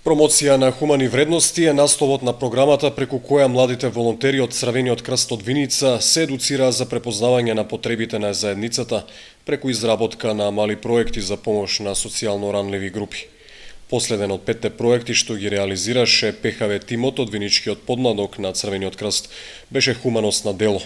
Промоција на хумани вредности е насловот на програмата преку која младите волонтери од Црвениот крст од Виница се едуцираа за препознавање на потребите на заедницата преку изработка на мали проекти за помош на социјално ранливи групи. Последен од 5 проекти што ги реализираше ПХВ тимот од Виничкиот подмладок на Црвениот крст беше хуманост на дело.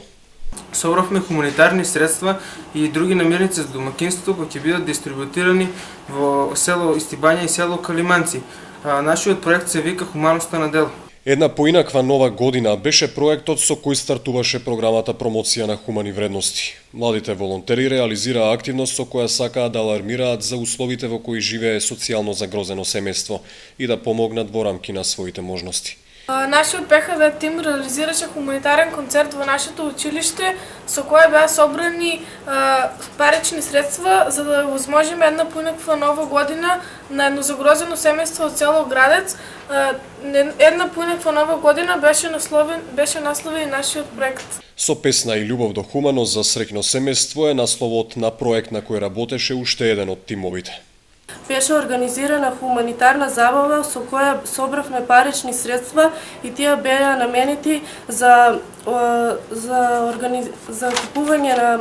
Собравме хуманитарни средства и други намирници за домакинството кои ќе бидат дистрибутирани во село Истибања и село Калиманци. Нашиот проект се вика Хуманоста на дело. Една поинаква нова година беше проектот со кој стартуваше програмата Промоција на хумани вредности. Младите волонтери реализираа активност со која сакаат да алармираат за условите во кои живее социјално загрозено семејство и да помогнат во рамки на своите можности. Нашиот ПХВ тим реализираше хуманитарен концерт во нашето училиште со кое беа собрани парични средства за да возможиме една поинаква нова година на едно загрозено семејство од село Градец. Една поинаква нова година беше насловен и нашиот проект. Со песна и љубов до хуманост за среќно семејство е насловот на проект на кој работеше уште еден од тимовите. Беше организирана хуманитарна забава со која собравме парични средства и тие беа наменети за купување на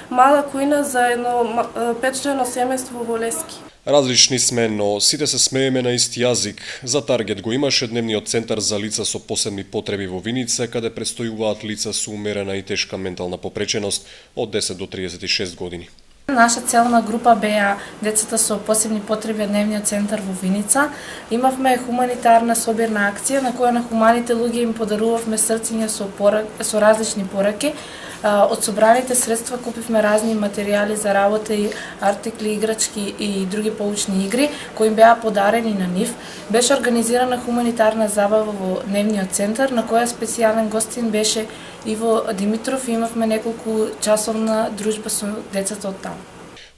мала кујна за едно петчлено семејство во Лески. Различни сме, но сите се смееме на исти јазик. За таргет го имаше дневниот центар за лица со посебни потреби во Виница, каде престојуваат лица со умерена и тешка ментална попреченост од 10 до 36 години. Наша целна група беа децата со посебни потреби од дневниот центар во Виница. Имавме хуманитарна собирна акција на која на хуманите луѓе им подарувавме срциња со различни пораки. Од собраните средства купивме разни материјали за работа и артикли, играчки и други поучни игри кои им беа подарени на нив. Беше организирана хуманитарна забава во дневниот центар на која специјален гостин беше Иво Димитров и имавме неколку часовна дружба со децата од таму.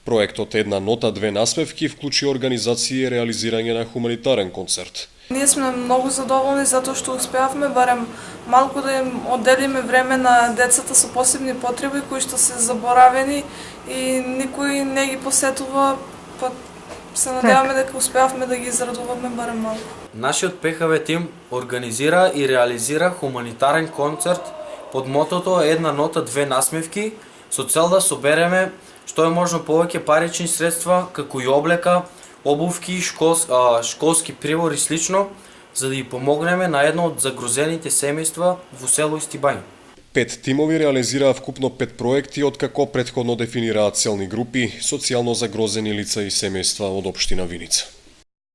Проектот Една нота, две насмевки вклучи организација и реализирање на хуманитарен концерт. Ние сме многу задоволни затоа што успеавме барем малку да им одделиме време на децата со посебни потреби кои што се заборавени и никој не ги посетува, па се надеваме дека успеавме да ги израдуваме барем малку. Нашиот ПХВ тим организира и реализира хуманитарен концерт под мотото Една нота, две насмевки со цел да собереме што е можно повеќе парични средства, како и облека, обувки, школски прибор и слично, за да ги помогнеме на едно од загрозените семејства во село Истибања. 5 тимови реализираа вкупно 5 проекти, откако претходно дефинираат целни групи, социјално загрозени лица и семејства од општина Виница.